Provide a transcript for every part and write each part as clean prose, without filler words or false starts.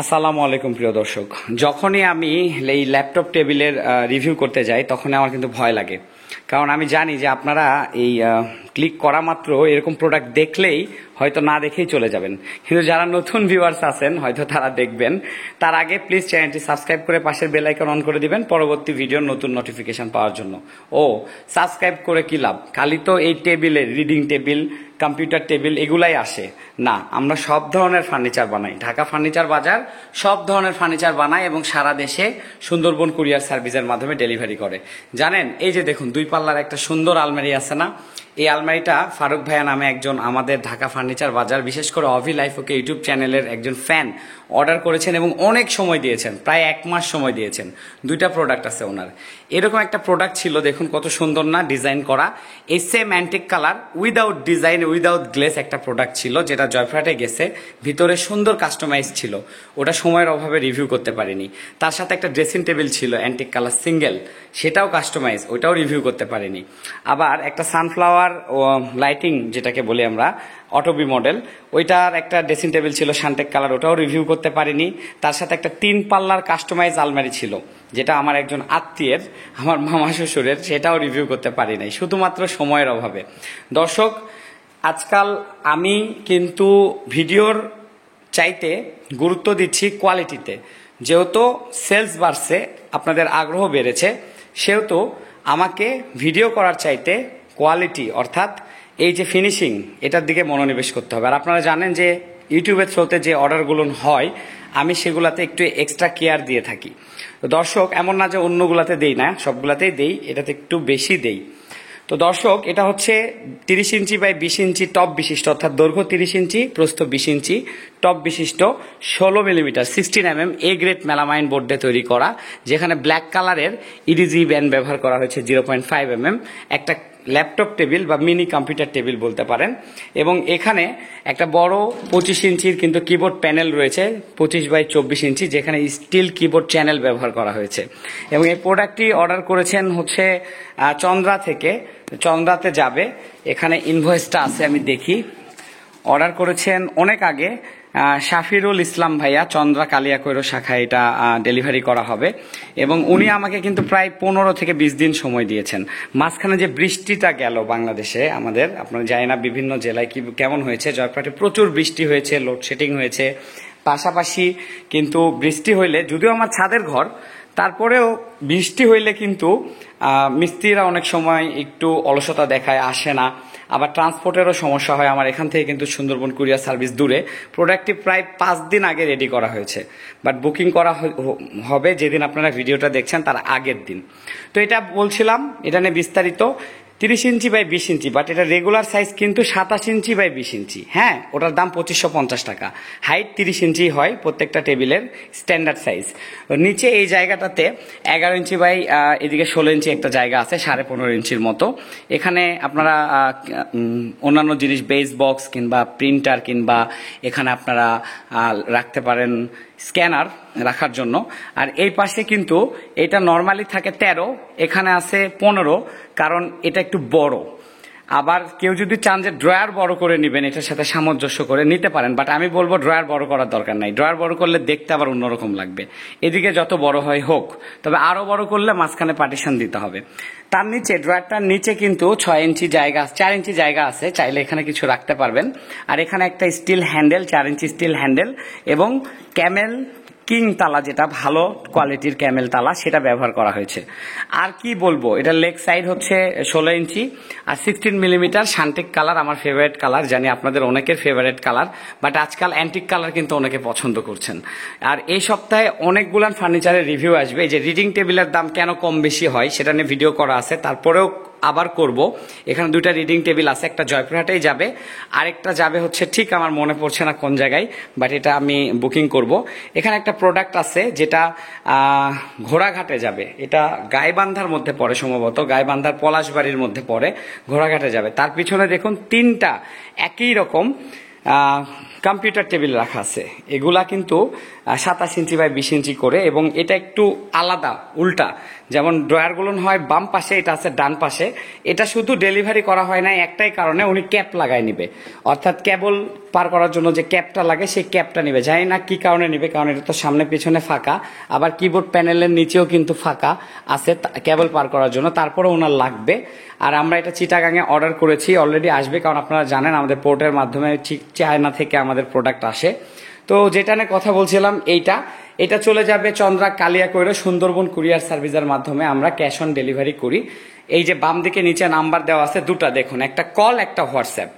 আসসালামু আলাইকুম প্রিয় দর্শক। যখনই আমি এই ল্যাপটপ টেবিলের রিভিউ করতে যাই তখনই আমার কিন্তু ভয় লাগে, কারণ আমি জানি যে আপনারা এই ক্লিক করা মাত্র এরকম প্রোডাক্ট দেখলেই হয়তো না দেখেই চলে যাবেন, কিন্তু যারা নতুন ভিউয়ার্স আছেন হয়তো তারা দেখবেন। তার আগে প্লিজ চ্যানেলটি সাবস্ক্রাইব করে পাশের বেল আইকন অন করে দিবেন পরবর্তী ভিডিওর নতুন নোটিফিকেশন পাওয়ার জন্য। ও সাবস্ক্রাইব করে কি লাভ, খালি তো এই টেবিলে রিডিং টেবিল, কম্পিউটার টেবিল এগুলাই আসে না, আমরা সব ধরনের ফার্নিচার বানাই। ঢাকা ফার্নিচার বাজার সব ধরনের ফার্নিচার বানায় এবং সারা দেশে সুন্দরবন কুরিয়ার সার্ভিসের মাধ্যমে ডেলিভারি করে। জানেন, এই যে দেখুন দুই পাল্লার একটা সুন্দর আলমারি আছে না, এই আলমারিটা ফারুক ভাইয়া নামে একজন আমাদের ঢাকা ফার্নিচার বাজার, বিশেষ করে অভি লাইফ ওকে ইউটিউব চ্যানেলের একজন ফ্যান অর্ডার করেছেন এবং অনেক সময় দিয়েছেন, প্রায় 1 মাস সময় দিয়েছেন। দুইটা প্রোডাক্ট আছে ওনার। এরকম একটা প্রোডাক্ট ছিল, দেখুন কত সুন্দর না ডিজাইন করা, এই same antique colour without design without glaze একটা প্রোডাক্ট ছিল, যেটা জয়ফ্রাটে গেছে, ভিতরে সুন্দর কাস্টমাইজ ছিল। ওটা সময়ের অভাবে রিভিউ করতে পারিনি। তার সাথে একটা ড্রেসিং টেবিল ছিল অ্যান্টিক কালার সিঙ্গেল, সেটাও কাস্টমাইজ, ওইটাও রিভিউ করতে পারিনি। আবার একটা সানফ্লাওয়ার লাইটিং যেটাকে বলি আমরা, অটোবি মডেল, ওইটার একটা ড্রেসিং টেবিল ছিল শান্টেক কালার, ওটাও রিভিউ করতে পারিনি। তার সাথে একটা 3 পাল্লার কাস্টমাইজ আলমারি ছিল, যেটা আমার একজন আত্মীয়ের, আমার মামা শ্বশুরের, সেটাও রিভিউ করতে পারি নাই, শুধুমাত্র সময়ের অভাবে। দর্শক, আজকাল আমি কিন্তু ভিডিওর চাইতে গুরুত্ব দিচ্ছি কোয়ালিটিতে। যেহেতু সেলস বাড়ছে, আপনাদের আগ্রহ বেড়েছে, সেহেতু আমাকে ভিডিও করার চাইতে কোয়ালিটি অর্থাৎ এই যে ফিনিশিং, এটার দিকে মনোনিবেশ করতে হবে। আর আপনারা জানেন যে ইউটিউবের থ্রুতে যে অর্ডারগুলো হয় আমি সেগুলাতে একটু এক্সট্রা কেয়ার দিয়ে থাকি। তো দর্শক, এমন না যে অন্যগুলাতে দেই না, সবগুলাতেই দেই, এটাতে একটু বেশি দেই। তো দর্শক, এটা হচ্ছে 30 ইঞ্চি বাই 20 ইঞ্চি টপ বিশিষ্ট, অর্থাৎ দৈর্ঘ্য 30 ইঞ্চি প্রস্থ 20 ইঞ্চি টপ বিশিষ্ট 16 millimetre 16 mm A grade melamine board দিয়ে তৈরি করা, যেখানে ব্ল্যাক কালারের ইডিজি ব্যান্ড ব্যবহার করা হয়েছে 0.5 mm, একটা ল্যাপটপ টেবিল বা মিনি কম্পিউটার টেবিল বলতে পারেন। এবং এখানে একটা বড় 25 ইঞ্চির কিন্তু কিবোর্ড প্যানেল রয়েছে, 25 বাই 24 ইঞ্চি, যেখানে স্টিল কিবোর্ড চ্যানেল ব্যবহার করা হয়েছে। এবং এই প্রোডাক্টটি অর্ডার করেছেন হচ্ছে চন্দ্রা থেকে, চন্দ্রাতে যাবে, এখানে ইনভয়েসটা আছে আমি দেখি। অর্ডার করেছেন অনেক আগে শাফিরুল ইসলাম ভাইয়া, চন্দ্রা কালিয়াকৈর শাখায় এটা ডেলিভারি করা হবে। এবং উনি আমাকে কিন্তু প্রায় 15 থেকে 20 দিন সময় দিয়েছেন। মাঝখানে যে বৃষ্টিটা গেল বাংলাদেশে আমাদের, আপনারা জানি না বিভিন্ন জেলায় কি কেমন হয়েছে, জয়পুরহাটে প্রচুর বৃষ্টি হয়েছে, লোডশেডিং হয়েছে। পাশাপাশি কিন্তু বৃষ্টি হইলে, যদিও আমার ছাদের ঘর, তারপরেও বৃষ্টি হইলে কিন্তু মিস্ত্রিরা অনেক সময় একটু অলসতা দেখায়, আসে না। আবার ট্রান্সপোর্টেরও সমস্যা হয়। আমার এখান থেকে কিন্তু সুন্দরবন কুরিয়ার সার্ভিস দূরে। প্রোডাক্টটি প্রায় 5 দিন আগে রেডি করা হয়েছে, বাট বুকিং করা হবে যেদিন আপনারা ভিডিওটা দেখছেন তার আগের দিন। তো এটা বলছিলাম, এটা নিয়ে বিস্তারিত 30 ইঞ্চি বাই 20 ইঞ্চি, বাট এটা রেগুলার সাইজ কিন্তু 27 ইঞ্চি বাই 20 ইঞ্চি। হ্যাঁ, ওটার দাম 2550 টাকা। হাইট 30 ইঞ্চি হয় প্রত্যেকটা টেবিলের স্ট্যান্ডার্ড সাইজ। নিচে এই জায়গাটাতে 11 ইঞ্চি বাই এদিকে 16 ইঞ্চি একটা জায়গা আছে, 15.5 ইঞ্চির মতো। এখানে আপনারা অন্যান্য জিনিস, বেস বক্স কিংবা প্রিন্টার কিংবা এখানে আপনারা রাখতে পারেন স্ক্যানার রাখার জন্য। আর এই পাশে কিন্তু এটা নর্মালি থাকে 13, এখানে আছে 15, কারণ এটা একটু বড়। আবার কেউ যদি চান যে ড্রয়ার বড় করে নেবেন, এটার সাথে সামঞ্জস্য করে নিতে পারেন, বাট আমি বলবো ড্রয়ার বড় করার দরকার নাই। ড্রয়ার বড় করলে দেখতে আবার অন্যরকম লাগবে। এদিকে যত বড় হয় হোক, তবে আরো বড় করলে মাঝখানে পার্টিশন দিতে হবে। তার নিচে, ড্রয়ারটার নিচে কিন্তু 6 ইঞ্চি জায়গা, 4 ইঞ্চি জায়গা আছে, চাইলে এখানে কিছু রাখতে পারবেন। আর এখানে একটা স্টিল হ্যান্ডেল, 4 ইঞ্চি স্টিল হ্যান্ডেল, এবং ক্যামেল কিং তালা, যেটা ভালো কোয়ালিটির ক্যামেল তালা, সেটা ব্যবহার করা হয়েছে। আর কি বলবো, এটা লেগ সাইড হচ্ছে 16 ইঞ্চি আর 16 মিলিমিটার শান্টিক কালার, আমার ফেভারিট কালার, জানি আপনাদের অনেকের ফেভারিট কালার, বাট আজকাল অ্যান্টিক কালার কিন্তু অনেকে পছন্দ করছেন। আর এই সপ্তাহে অনেকগুলান ফার্নিচারের রিভিউ আসবে। এই যে রিডিং টেবিলের দাম কেন কম বেশি হয় সেটা নিয়ে ভিডিও করা আছে, তারপরেও আবার করব। এখানে 2টা রিডিং টেবিল আছে, একটা জয়পুরহাটেই যাবে, আরেকটা যাবে হচ্ছে ঠিক আমার মনে পড়ছে না কোন জায়গায়, বাট এটা আমি বুকিং করব। এখানে একটা প্রোডাক্ট আছে যেটা ঘোড়াঘাটে যাবে, এটা গাইবান্ধার মধ্যে পড়ে, সম্ভবত গাইবান্ধার পলাশবাড়ির মধ্যে পড়ে, ঘোড়াঘাটে যাবে। তার পিছনে দেখুন 3টা একই রকম কম্পিউটার টেবিল রাখা আছে। এগুলা কিন্তু 27 ইঞ্চি বাই 20 ইঞ্চি করে, এবং এটা একটু আলাদা, উল্টা, যেমন ড্রয়ারগুলো হয় বাম পাশে, এটা আছে ডান পাশে। এটা শুধু ডেলিভারি করা হয় না একটাই কারণে, উনি ক্যাপ লাগাই নিবে, অর্থাৎ কেবল পার করার জন্য যে ক্যাপটা লাগে সেই ক্যাপটা নিবে। জানি না কি কারণে নিবে, কারণ এটা তো সামনে পিছনে ফাঁকা, আবার কিবোর্ড প্যানেলের নিচেও কিন্তু ফাঁকা আছে কেবল পার করার জন্য, তারপরে ওনার লাগবে। আর আমরা এটা চিটাগাঙে অর্ডার করেছি, অলরেডি আসবে, কারণ আপনারা জানেন আমাদের পোর্টের মাধ্যমে চায়না থেকে আমাদের প্রোডাক্ট আসে। তো যেটা নিয়ে কথা বলছিলাম, এটা চলে যাবে চন্দ্রা কালিয়াকৈর সুন্দরবন কুরিয়ার সার্ভিসের মাধ্যমে। আমরা ক্যাশ অন ডেলিভারি করি। এই যে বাম দিকে নিচে নাম্বার দেওয়া আছে দুটা, দেখুন, একটা কল একটা হোয়াটসঅ্যাপ।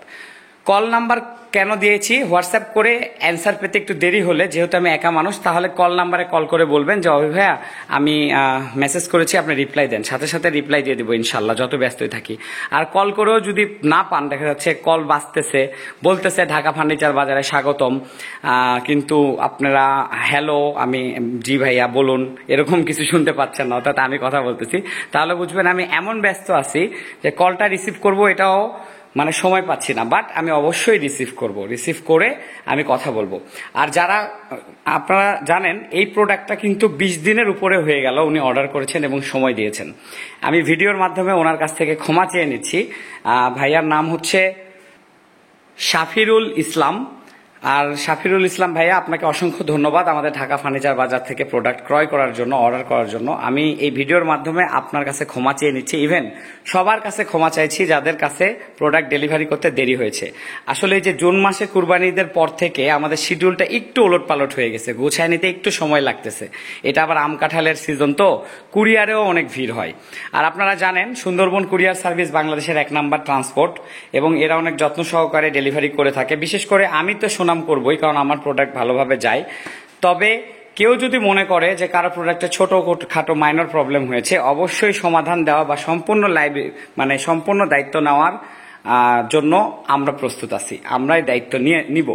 কল নাম্বার কেন দিয়েছি, হোয়াটসঅ্যাপ করে অ্যান্সার পেতে একটু দেরি হলে, যেহেতু আমি একা মানুষ, তাহলে কল নাম্বারে কল করে বলবেন যে অভি ভাইয়া আমি মেসেজ করেছি, আপনি রিপ্লাই দেন, সাথে সাথে রিপ্লাই দিয়ে দেবো ইনশাল্লাহ, যত ব্যস্তই থাকি। আর কল করেও যদি না পান, দেখা যাচ্ছে কল বাজতেছে, বলতেছে ঢাকা ফার্নিচার বাজারে স্বাগতম, কিন্তু আপনারা হ্যালো আমি জি ভাইয়া বলুন এরকম কিছু শুনতে পাচ্ছেন না, অর্থাৎ আমি কথা বলতেছি, তাহলে বুঝবেন আমি এমন ব্যস্ত আছি যে কলটা রিসিভ করব এটাও মানে সময় পাচ্ছি না, বাট আমি অবশ্যই রিসিভ করে আমি কথা বলবো। আর যারা আপনারা জানেন এই প্রোডাক্টটা কিন্তু 20 দিনের উপরে হয়ে গেল উনি অর্ডার করেছেন এবং সময় দিয়েছেন। আমি ভিডিওর মাধ্যমে ওনার কাছ থেকে ক্ষমা চেয়ে নিচ্ছি। ভাইয়ার নাম হচ্ছে শাফিরুল ইসলাম। আর শাফিরুল ইসলাম ভাইয়া, আপনাকে অসংখ্য ধন্যবাদ আমাদের ঢাকা ফার্নিচার বাজার থেকে প্রোডাক্ট ক্রয় করার জন্য, অর্ডার করার জন্য। আমি এই ভিডিওর মাধ্যমে আপনার কাছে ক্ষমা চেয়ে নিচ্ছি, ইভেন সবার কাছে ক্ষমা চাইছি যাদের কাছে প্রোডাক্ট ডেলিভারি করতে দেরি হয়েছে। আসলে এই যে জুন মাসে কুরবানি ঈদের পর থেকে আমাদের শিডিউলটা একটু ওলটপালট হয়ে গেছে, গোছায় নিতে একটু সময় লাগতেছে। এটা আবার আম কাঁঠালের সিজন, তো কুরিয়ারেও অনেক ভিড় হয়। আর আপনারা জানেন সুন্দরবন কুরিয়ার সার্ভিস বাংলাদেশের 1 নাম্বার ট্রান্সপোর্ট, এবং এরা অনেক যত্ন সহকারে ডেলিভারি করে থাকে। বিশেষ করে আমি তো সুনাম করবই, কারণ আমার প্রোডাক্ট ভালোভাবে যায়। তবে কেউ যদি মনে করে যে কারো প্রোডাক্টে ছোট খাটো মাইনর প্রবলেম হয়েছে, অবশ্যই সমাধান দেওয়া বা সম্পূর্ণ দায়িত্ব নেওয়ার জন্য আমরা প্রস্তুত আছি, আমরাই দায়িত্ব নিব।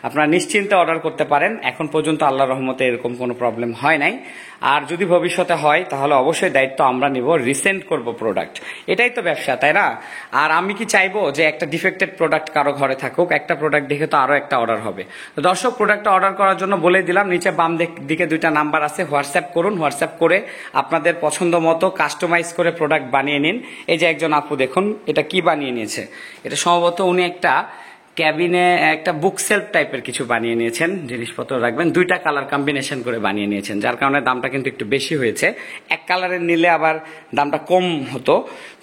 আপনারা নিশ্চিন্তে অর্ডার করতে পারেন। এখন পর্যন্ত আল্লাহর রহমতে এরকম কোনো প্রবলেম হয় নাই। আর যদি ভবিষ্যতে হয় তাহলে অবশ্যই দায়িত্ব আমরা নিব, রিসেন্ড করব প্রোডাক্ট। এটাই তো ব্যবসা, তাই না? আর আমি কি চাইবো যে একটা ডিফেক্টেড প্রোডাক্ট কারো ঘরে থাকুক? একটা প্রোডাক্ট দেখে তো আরো একটা অর্ডার হবে। তো দর্শক, প্রোডাক্টটা অর্ডার করার জন্য বলে দিলাম, নিচে বাম দিকে 2টা নাম্বার আছে, হোয়াটসঅ্যাপ করুন। হোয়াটসঅ্যাপ করে আপনাদের পছন্দ মতো কাস্টমাইজ করে প্রোডাক্ট বানিয়ে নিন। এই যে একজন আপু দেখুন এটা কি বানিয়ে নিয়েছে, এটা সম্ভবত উনি একটা ক্যাবিনে একটা বুক সেলফ টাইপের কিছু বানিয়ে নিয়েছেন, জিনিসপত্র রাখবেন। 2টা কালার কম্বিনেশন করে বানিয়ে নিয়েছেন, যার কারণে দামটা কিন্তু একটু বেশি হয়েছে। এক কালারের নিলে আবার দামটা কম হতো।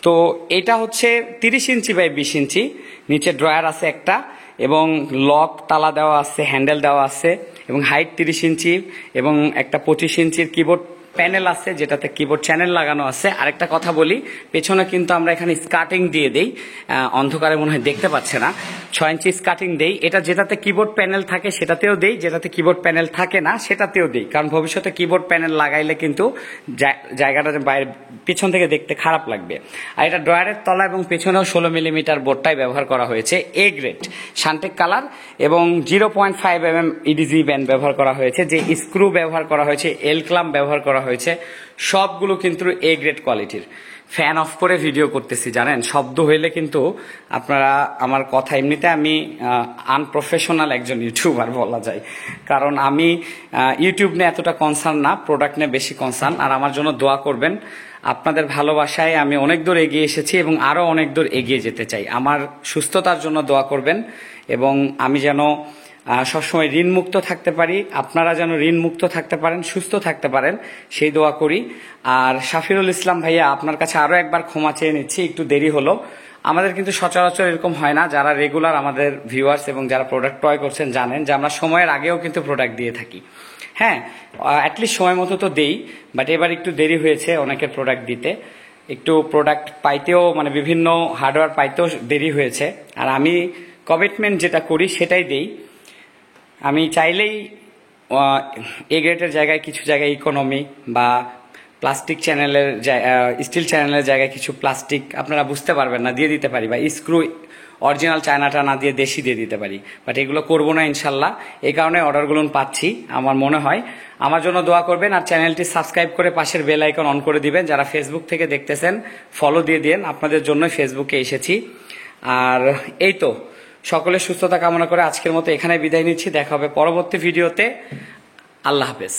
তো এটা হচ্ছে 30 ইঞ্চি বাই 20 ইঞ্চি, নিচে ড্রয়ার আছে একটা, এবং লক তালা দেওয়া আছে, হ্যান্ডেল দেওয়া আছে, এবং হাইট 30 ইঞ্চি, এবং একটা 25 ইঞ্চির কিবোর্ড প্যানেল আছে যেটাতে কিবোর্ড চ্যানেল লাগানো আছে। আরেকটা কথা বলি, পেছনে কিন্তু আমরা এখানে স্কার্টিং দিয়ে দেই, অন্ধকারে মনে হয় দেখতে পাচ্ছে না, 6 ইঞ্চি স্কার্টিং দেই। এটা যেটাতে কিবোর্ড প্যানেল থাকে সেটাতেও দেই, যেটাতে কিবোর্ড প্যানেল থাকে না সেটাতেও দেই, কারণ ভবিষ্যতে কিবোর্ড প্যানেল লাগাইলে কিন্তু জায়গাটা বাইরে পিছন থেকে দেখতে খারাপ লাগবে। আর এটা ড্রয়ারের তলা এবং পেছনেও 16 মিলিমিটার বোর্ডটাই ব্যবহার করা হয়েছে, এ গ্রেড শান্টেক কালার, এবং 0.5 mm ইডিজি ব্যান্ড ব্যবহার করা হয়েছে, যে স্ক্রু ব্যবহার করা হয়েছে, এল ক্লাম্প ব্যবহার করা হয়েছে, সবগুলো কিন্তু এ গ্রেড কোয়ালিটির। ফ্যান অফ করে ভিডিও করতেছি, জানেন, শব্দ হইলে কিন্তু আপনারা আমার কথা, এমনিতে আমি আনপ্রফেশনাল একজন ইউটিউবার বলা যায়, কারণ আমি ইউটিউব নিয়ে এতটা কনসার্ন না, প্রোডাক্ট নিয়ে বেশি কনসার্ন। আর আমার জন্য দোয়া করবেন, আপনাদের ভালোবাসায় আমি অনেক দূর এগিয়ে এসেছি এবং আরো অনেক দূর এগিয়ে যেতে চাই। আমার সুস্থতার জন্য দোয়া করবেন, এবং আমি যেন সবসময় ঋণ মুক্ত থাকতে পারি, আপনারা যেন ঋণ মুক্ত থাকতে পারেন, সুস্থ থাকতে পারেন, সেই দোয়া করি। আর শাফিরুল ইসলাম ভাইয়া, আপনার কাছে আরো একবার ক্ষমা চেয়ে নিচ্ছি, একটু দেরি হলো। আমাদের কিন্তু সচরাচর এরকম হয় না, যারা রেগুলার আমাদের ভিউয়ার্স এবং যারা প্রোডাক্ট ক্রয় করছেন জানেন যে আমরা সময়ের আগেও কিন্তু প্রোডাক্ট দিয়ে থাকি। হ্যাঁ, অ্যাটলিস্ট সময় মতো তো দেই, বাট এবার একটু দেরি হয়েছে অনেকের প্রোডাক্ট দিতে, একটু প্রোডাক্ট পাইতেও বিভিন্ন হার্ডওয়্যার পাইতেও দেরি হয়েছে। আর আমি কমিটমেন্ট যেটা করি সেটাই দেই। আমি চাইলেই এ গ্রেডের জায়গায় কিছু জায়গায় ইকোনমি বা প্লাস্টিক চ্যানেলের স্টিল চ্যানেলের জায়গায় কিছু প্লাস্টিক আপনারা বুঝতে পারবেন না দিয়ে দিতে পারি, বা স্ক্রু অরিজিনাল চায়নাটা না দিয়ে দেশি দিয়ে দিতে পারি, বাট এগুলো করবো না ইনশাল্লাহ। এই কারণে অর্ডারগুলো পাচ্ছি। আমার মনে হয় আমার জন্য দোয়া করবেন, আর চ্যানেলটি সাবস্ক্রাইব করে পাশের বেল আইকন অন করে দিবেন। যারা ফেসবুক থেকে দেখতেছেন ফলো দিয়ে দিন, আপনাদের জন্য ফেসবুকে এসেছি। আর এই তো, সকলের সুস্থতা কামনা করে আজকের মতো এখানে বিদায় নিচ্ছি। দেখা হবে পরবর্তী ভিডিওতে। আল্লাহ হাফেজ।